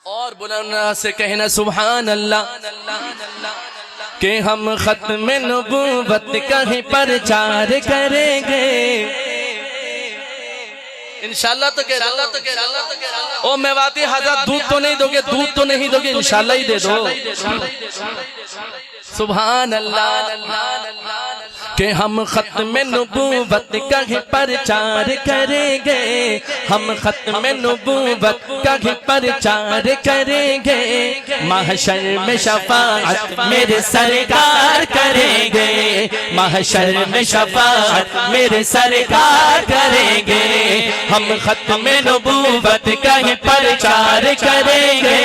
اور بلند سے کہنا سبحان اللہ کہ ہم ختم نبوت کا ہی پرچار کریں گے انشاءاللہ تو کہہ رہا ہوں او میواتی حضرت دودھ تو نہیں دو گے دودھ تو نہیں دو گے انشاءاللہ ہی دے دو سبحان اللہ کہ ہم ختم نبوت کا ہی پرچار کریں گے ہم ختم نبوت کا ہی پرچار کریں گے محشر میں شفاعت میرے سرکار کریں گے محشر میں شفاعت میرے سرکار کریں گے ہم ختم نبوت کا ہی پرچار کریں گے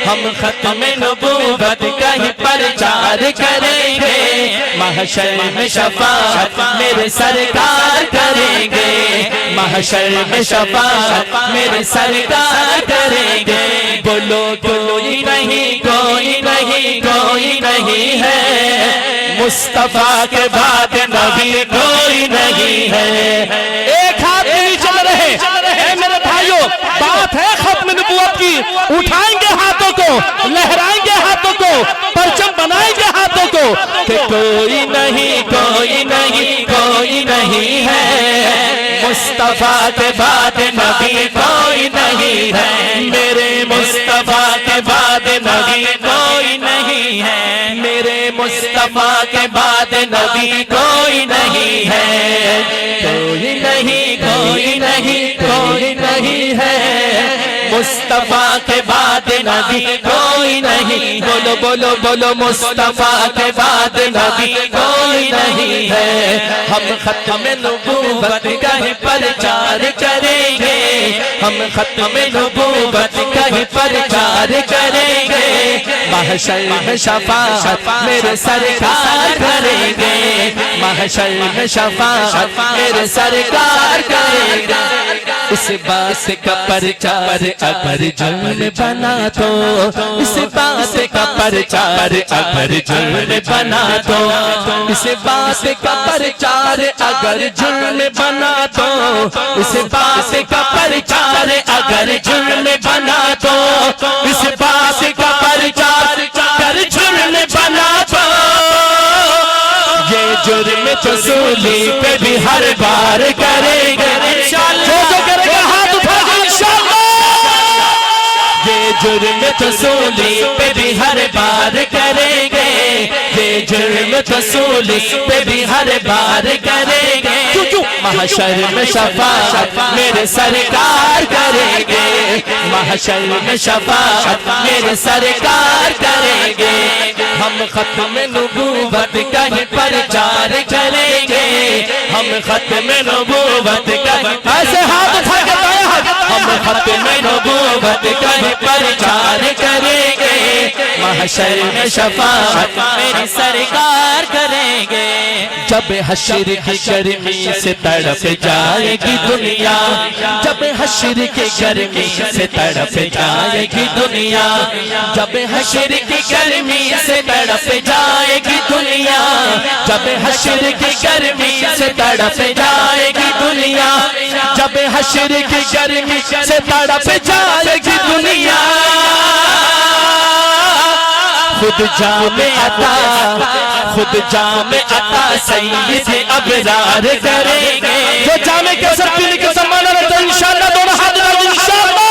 ہم ختم نبوت کا ہی پرچار کریں گے محشر میں شفاعت میرے سرکار کریں گے محشر میں شفاعت میرے سرکار کریں گے بولو کوئی نہیں کوئی نہیں کوئی نہیں ہے مصطفیٰ کے بعد نبی کوئی نہیں ہے ایک ہاتھ نہیں چل رہے اے میرے بھائیو بات ہے ختم نبوت کی اٹھائیں گے ہاتھوں کو لہرائیں گے ہاتھوں کو پرچم بنائیں گے ہاتھوں کو کہ کوئی نہیں کوئی نہیں کوئی نہیں ہے مصطفیٰ کے بعد نبی کوئی نہیں ہے میرے مصطفیٰ کے بعد نبی کوئی نہیں ہے میرے مصطفیٰ کے بعد نبی کوئی نہیں ہے کوئی نہیں کوئی نہیں کوئی نہیں ہے مصطفیٰ کے بعد نبی کوئی نہیں بولو بولو بولو مصطفیٰ کے بعد نبی کوئی نہیں ہے ہم ختم نبوت کا ہی پرچار کریں گے ہم ختم نبوت کا ہی پرچار کریں گے محشر میں شفاعت میرے سرکار کریں گے محشر میں شفاعت میرے سرکار کریں گے اس بات کا پرچار اگر جرم بنا تو اس بات کا پرچار اگر جرم بنا تو اس بات کا پرچار اگر جرم بنا تو اس بات کا پرچار اگر جرم بنا تو اس بات کا پرچار اگر جرم بنا تو یہ جرم تو سولی پہ بھی ہر بار کریں گے جو کرے گا ہاتھ اٹھا کے انشاءاللہ یہ جرم تو سولی پہ بھی ہر بار کریں گے یہ جرم تو سولی پہ بھی ہر بار کریں گے محشر میں شفاعت میرے سرکار کریں گے محشر میں شفاعت میرے سرکار کریں گے ہم ختم نبوت کا ہی پرچار کریں گے ہم ختم نبوت کا ہی ایسے ہاتھ اٹھا کے ہم ختم نبوت کا ہی پرچار کریں گے محشر میں شفاعت میری سرکار کریں گے جب حشر کی گرمی سے تڑپ جائے گی دنیا جب حشر کی گرمی سے تڑپ جائے گی دنیا جب حشر کی گرمی سے تڑپ جائے گی دنیا جب حشر کی گرمی سے تڑپ جائے گی دنیا جب حشر کی گرمی سے تڑپ جائے گی دنیا خود جام عطا خود جام عطا سید ابرار کریں گے جو جام کے سب پینے کے سامان رہتا ہے انشاءاللہ دونوں ہاتھ درد انشاءاللہ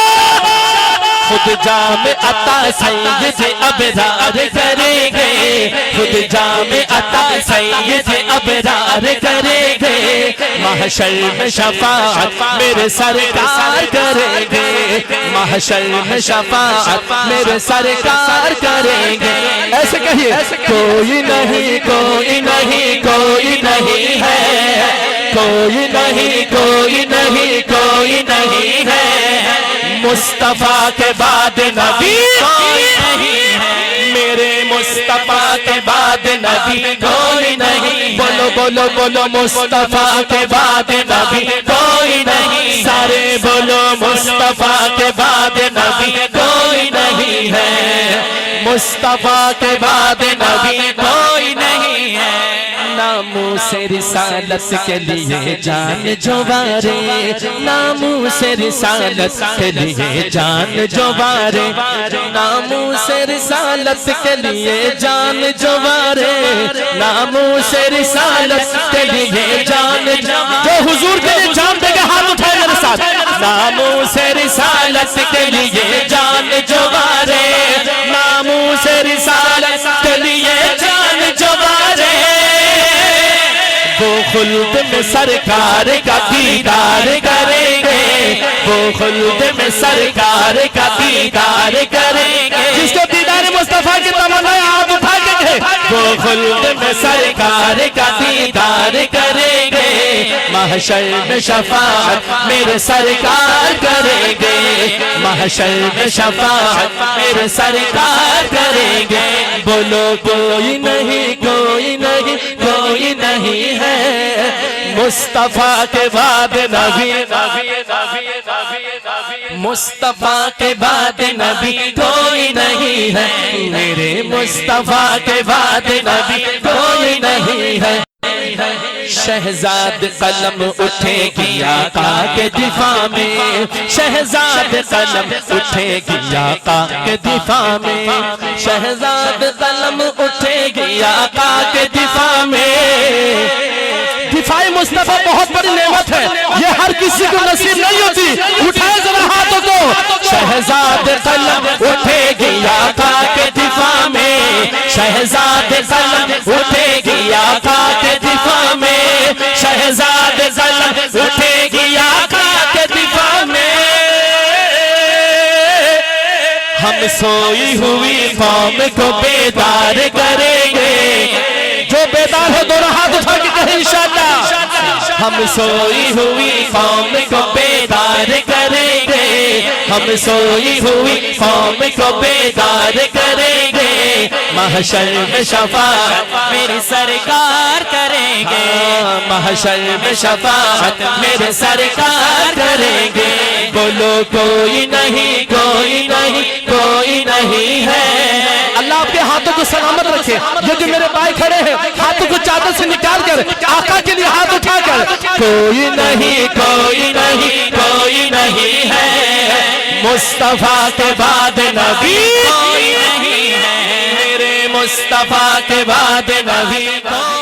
خود جام عطا سید ابرار کریں گے خود جام عطا سید ابرار کریں گے محشر میں شفاعت میرے سرکار کریں گے محشر میں شفاعت میرے سرکار کریں گے ایسے کہیے کوئی نہیں کوئی نہیں کوئی نہیں ہے کوئی نہیں کوئی نہیں کوئی نہیں ہے مصطفیٰ کے بعد نبی کوئی نہیں ہے میرے مصطفیٰ کے بعد نبی کوئی نہیں بولو بولو بولو مصطفیٰ کے بعد نبی کوئی نہیں سارے بولو مصطفیٰ کے بعد نبی کوئی نہیں ہے مصطفیٰ کے بعد نبی کوئی نہیں ہے ناموس سے رسالت کے لیے جان جو بارے، ناموں سے رسالت کے لیے جان جو بارے، ناموں سے رسالت کے لیے جان جو بارے، ناموں سے رسالت کے لیے جان جو حضور کے لیے جان دے گا ہاتھ اٹھائے میرے ساتھ، ناموں سے رسالت کے لیے جان جو بارے، ناموں سے رسالت کے لیے جان جو بارے، وہ خلد میں سرکار کا دیدار کریں گے، وہ خلد میں سرکار کا دیدار کریں گے، جس کو دیدار مصطفیٰ کی تمنا آپ اٹھا کے گئے، وہ خلد میں سرکار کا دیدار کریں گے، محشر میں شفاعت میرے سرکار کریں گے، محشر میں شفاعت میرے سرکار کریں گے، بولو کوئی نہیں کوئی نہیں کوئی نہیں ہے مصطفیٰ کے بعد نبی، مصطفیٰ کے بعد نبی کوئی نہیں ہے، میرے مصطفیٰ کے بعد نبی کوئی نہیں ہے، شہزاد قلم اٹھے گی آقا کے دفاع میں، شہزاد قلم اٹھے گی آقا کے دفاع میں، شہزاد قلم اٹھے گی آقا کے دفاع میں، دفاع مصطفیٰ بہت بڑی نعمت ہے، یہ ہر کسی کو نصیب نہیں ہوتی، اٹھائے ذرا ہاتھوں کو، شہزاد قلم اٹھے گی آقا کے دفاع میں، شہزاد قلم اٹھے گی آقا کے دفاع میں، شہزاد قلم اٹھے گی آقا کے دفاع میں، ہم سوئی ہوئی قوم کو بیدار کریں گے، جو بیدار ہے دونوں ہاتھ اٹھا کے کہیں انشاءاللہ، ہم سوئی ہوئی قوم کو بیدار کریں گے، ہم سوئی ہوئی قوم کو بیدار کریں گے، محشر میں شفاعت میرے سرکار کریں گے، محشر میں شفاعت میرے سرکار کریں گے، بولو کوئی نہیں کوئی نہیں کوئی نہیں ہے، اللہ آپ کے ہاتھوں کو سلامت رکھے، یہ جو میرے بھائی کھڑے ہیں ہاتھوں کو چادر سے نکال کر آقا کے لیے ہاتھ اٹھا کر، کوئی نہیں کوئی نہیں کوئی نہیں ہے مصطفیٰ کے بعد نبی کوئی نہیں ہے، میرے مصطفیٰ کے بعد نبی کوئی